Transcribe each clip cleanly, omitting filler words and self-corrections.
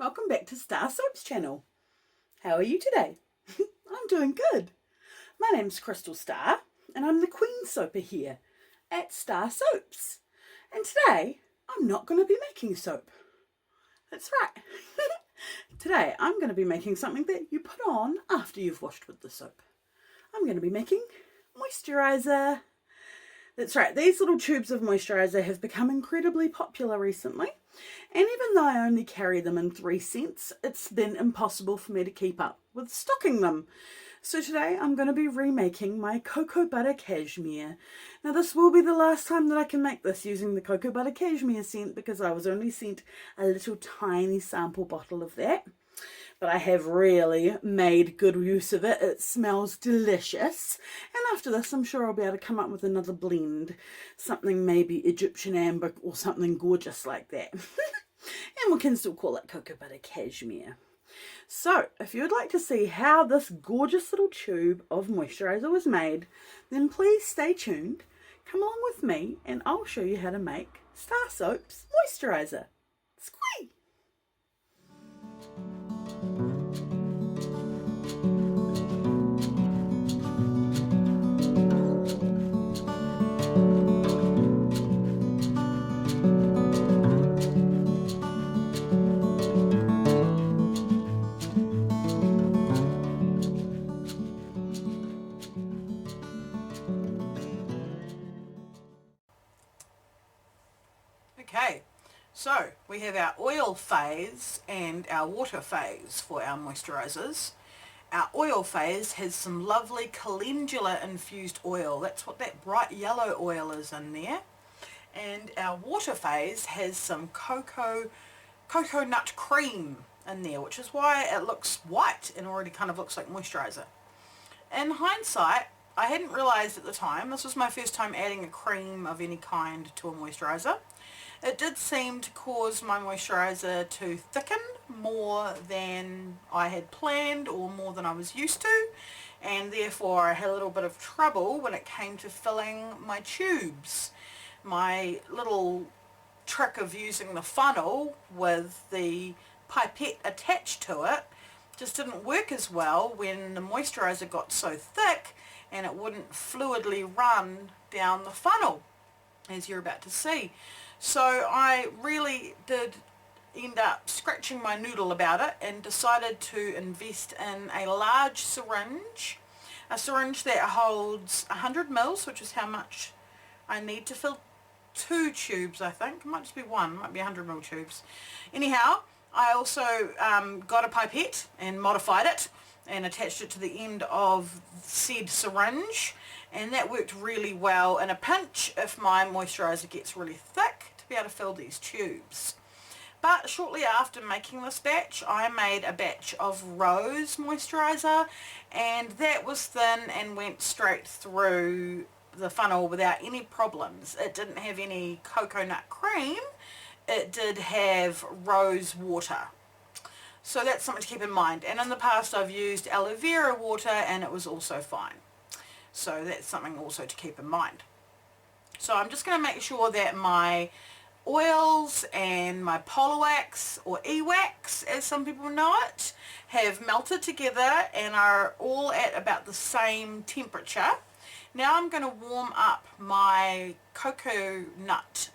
Welcome back to StarrSoap's channel. How are you today? I'm doing good. My name's Crystal Starr and I'm the Queen Soaper here at StarrSoaps. And today I'm not going to be making soap. That's right. Today I'm going to be making something that you put on after you've washed with the soap. I'm going to be making moisturizer. That's right, these little tubes of moisturizer have become incredibly popular recently, and even though I only carry them in 3 cents, it's been impossible for me to keep up with stocking them. So today I'm going to be remaking my cocoa butter cashmere. Now this will be the last time that I can make this using the cocoa butter cashmere scent, because I was only sent a little tiny sample bottle of that. But I have really made good use of it. It smells delicious. And after this, I'm sure I'll be able to come up with another blend. Something maybe Egyptian amber or something gorgeous like that. And we can still call it cocoa butter cashmere. So, if you would like to see how this gorgeous little tube of moisturizer was made, then please stay tuned. Come along with me and I'll show you how to make StarrSoap's moisturizer. Squee! Okay, so we have our oil phase and our water phase for our moisturizers. Our oil phase has some lovely calendula infused oil. That's what that bright yellow oil is in there. And our water phase has some coconut cream in there, which is why it looks white and already kind of looks like moisturizer. In hindsight, I hadn't realized at the time, this was my first time adding a cream of any kind to a moisturizer. It did seem to cause my moisturizer to thicken more than I had planned or more than I was used to, and therefore I had a little bit of trouble when it came to filling my tubes. My little trick of using the funnel with the pipette attached to it just didn't work as well when the moisturizer got so thick and it wouldn't fluidly run down the funnel, as you're about to see. So I really did end up scratching my noodle about it and decided to invest in a large syringe, a syringe that holds 100 mils, which is how much I need to fill 2 tubes, I think. It might just be one, it might be 100 mil tubes. Anyhow, I also got a pipette and modified it and attached it to the end of said syringe, and that worked really well in a pinch if my moisturizer gets really thick, to be able to fill these tubes. But shortly after making this batch, I made a batch of rose moisturizer, and that was thin and went straight through the funnel without any problems. It didn't have any coconut cream, it did have rose water. So that's something to keep in mind. And in the past I've used aloe vera water and it was also fine. So that's something also to keep in mind. So I'm just going to make sure that my oils and my Polar Wax, or E-Wax as some people know it, have melted together and are all at about the same temperature. Now I'm going to warm up my coconut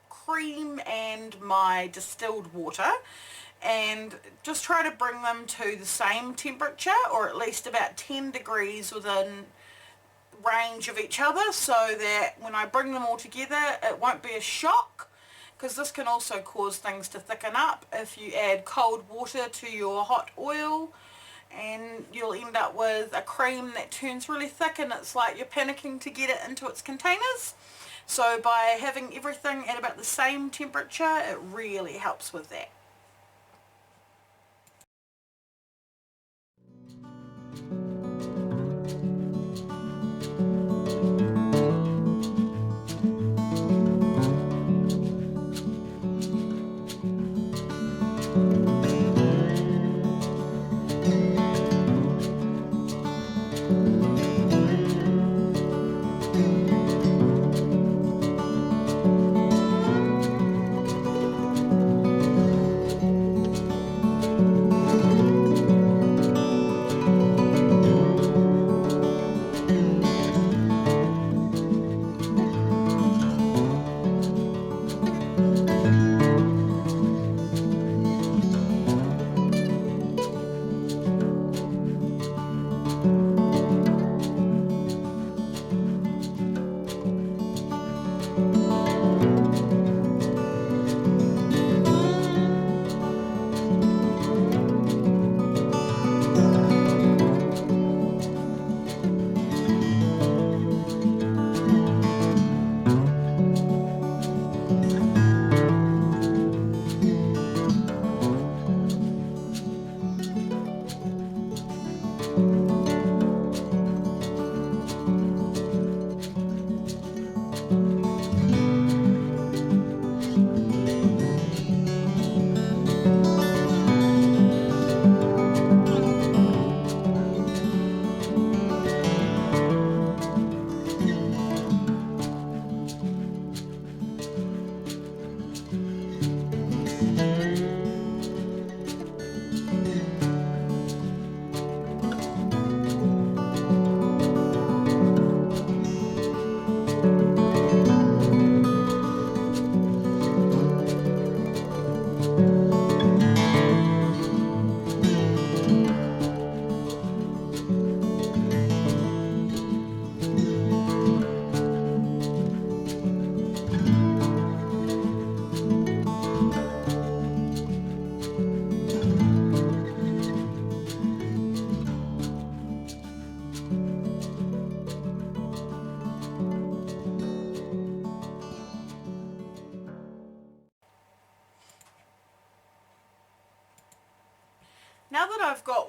cream and my distilled water and just try to bring them to the same temperature, or at least about 10 degrees within range of each other, so that when I bring them all together it won't be a shock, because this can also cause things to thicken up if you add cold water to your hot oil, and you'll end up with a cream that turns really thick and it's like you're panicking to get it into its containers. So by having everything at about the same temperature, it really helps with that.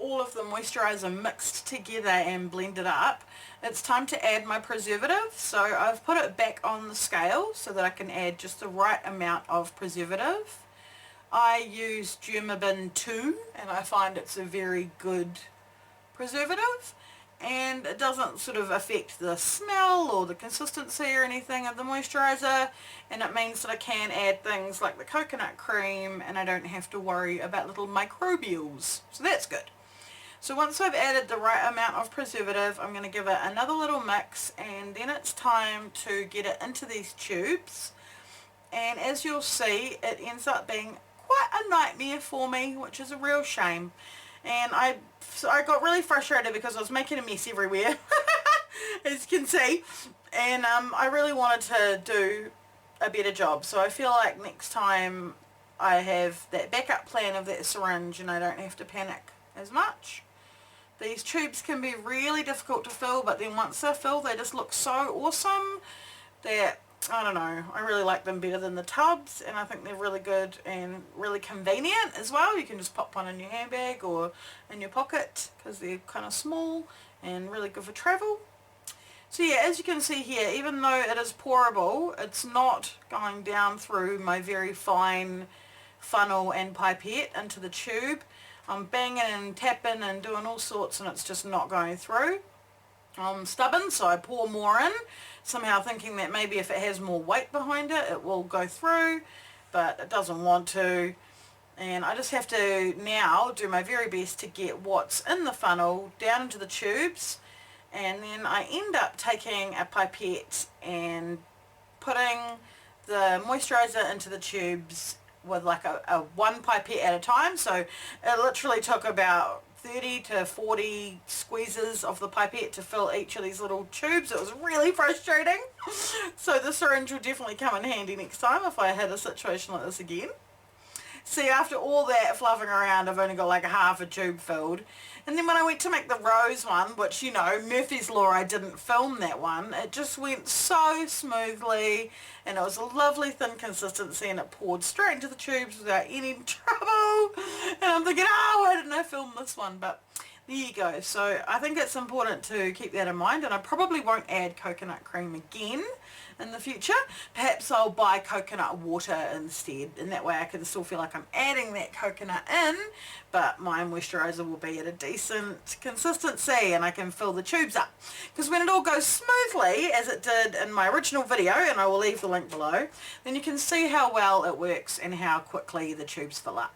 all of the moisturizer mixed together and blended up, it's time to add my preservative. So I've put it back on the scale so that I can add just the right amount of preservative. I use Germabin 2 and I find it's a very good preservative, and it doesn't sort of affect the smell or the consistency or anything of the moisturizer, and it means that I can add things like the coconut cream and I don't have to worry about little microbials, so that's good. So once I've added the right amount of preservative, I'm going to give it another little mix, and then it's time to get it into these tubes. And as you'll see, it ends up being quite a nightmare for me, which is a real shame. And I got really frustrated because I was making a mess everywhere, as you can see, and I really wanted to do a better job. So I feel like next time I have that backup plan of that syringe and I don't have to panic as much. These tubes can be really difficult to fill, but then once they're filled, they just look so awesome that, I don't know, I really like them better than the tubs, and I think they're really good and really convenient as well. You can just pop one in your handbag or in your pocket because they're kind of small and really good for travel. So yeah, as you can see here, even though it is pourable, it's not going down through my very fine funnel and pipette into the tube. I'm banging and tapping and doing all sorts, and it's just not going through. I'm stubborn, so I pour more in, somehow thinking that maybe if it has more weight behind it, it will go through, but it doesn't want to. And I just have to now do my very best to get what's in the funnel down into the tubes, and then I end up taking a pipette and putting the moisturizer into the tubes with like a one pipette at a time. So it literally took about 30 to 40 squeezes of the pipette to fill each of these little tubes. It was really frustrating. So the syringe will definitely come in handy next time if I had a situation like this again. See, after all that fluffing around, I've only got like a half a tube filled. And then when I went to make the rose one, which, you know, Murphy's Law, I didn't film that one, it just went so smoothly, and it was a lovely thin consistency, and it poured straight into the tubes without any trouble. And I'm thinking, oh, why didn't I film this one? But there you go. So I think it's important to keep that in mind, and I probably won't add coconut cream again in the future. Perhaps I'll buy coconut water instead, and that way I can still feel like I'm adding that coconut in, but my moisturizer will be at a decent consistency and I can fill the tubes up. Because when it all goes smoothly, as it did in my original video, and I will leave the link below, then you can see how well it works and how quickly the tubes fill up.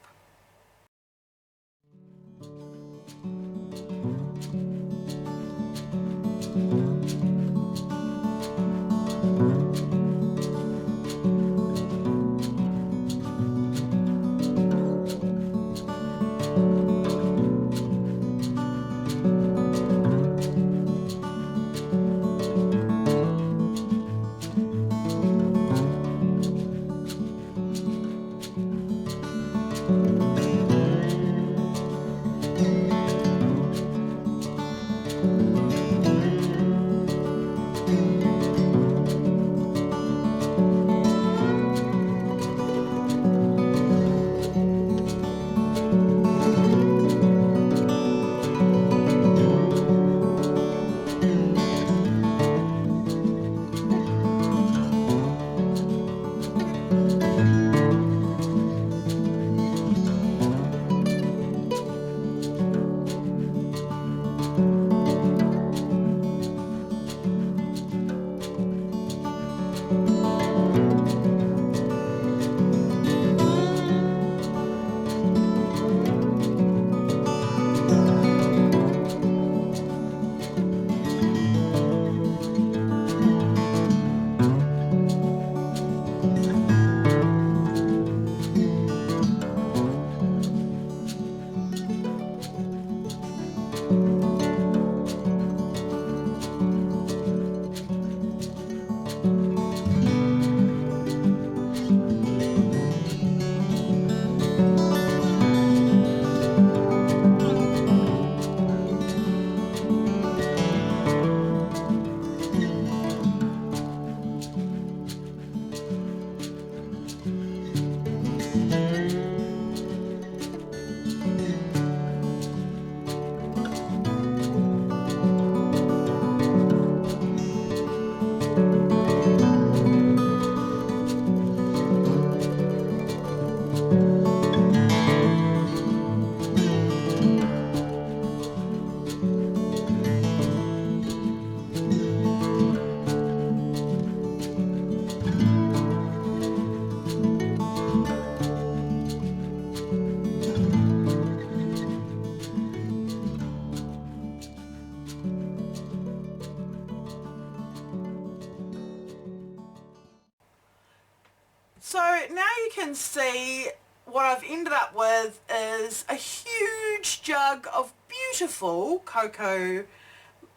now you can see what I've ended up with is a huge jug of beautiful cocoa,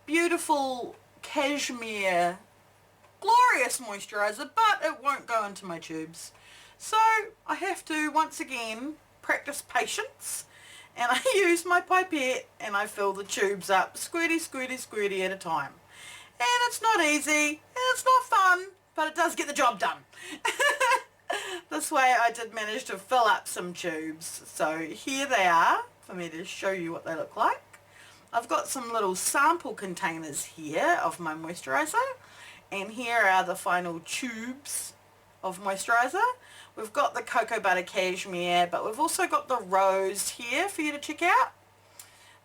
beautiful cashmere, glorious moisturizer, but it won't go into my tubes. So I have to once again practice patience, and I use my pipette and I fill the tubes up squirty, squirty, squirty at a time. And it's not easy, and it's not fun, but it does get the job done. This way I did manage to fill up some tubes. So here they are for me to show you what they look like. I've got some little sample containers here of my moisturizer, and here are the final tubes of moisturizer. We've got the cocoa butter cashmere, but we've also got the rose here for you to check out.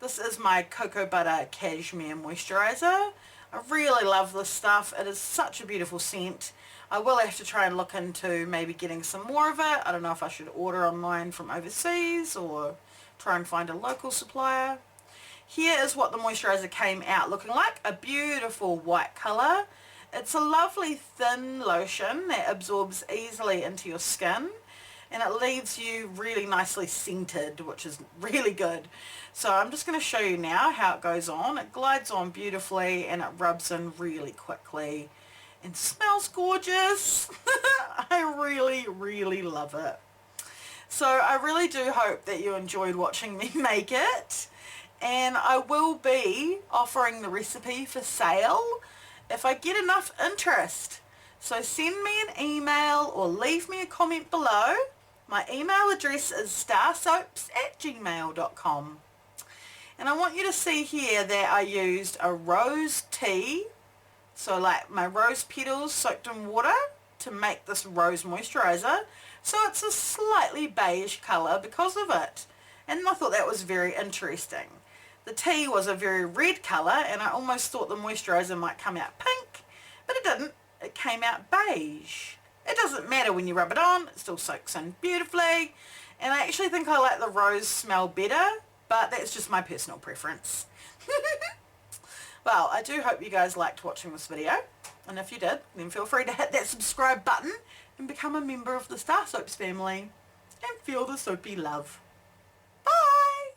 This is my cocoa butter cashmere moisturizer. I really love this stuff. It is such a beautiful scent. I will have to try and look into maybe getting some more of it. I don't know if I should order online from overseas or try and find a local supplier. Here is what the moisturizer came out looking like. A beautiful white colour. It's a lovely thin lotion that absorbs easily into your skin, and it leaves you really nicely scented, which is really good. So I'm just going to show you now how it goes on. It glides on beautifully and it rubs in really quickly and smells gorgeous. I really, really love it. So I really do hope that you enjoyed watching me make it, and I will be offering the recipe for sale if I get enough interest. So send me an email or leave me a comment below. My email address is starrsoaps@gmail.com. And I want you to see here that I used a rose tea, so like my rose petals soaked in water to make this rose moisturizer. So it's a slightly beige colour because of it. And I thought that was very interesting. The tea was a very red colour, and I almost thought the moisturizer might come out pink, but it didn't. It came out beige. It doesn't matter when you rub it on, it still soaks in beautifully. And I actually think I like the rose smell better, but that's just my personal preference. Well, I do hope you guys liked watching this video, and if you did, then feel free to hit that subscribe button and become a member of the StarrSoaps family and feel the soapy love. Bye!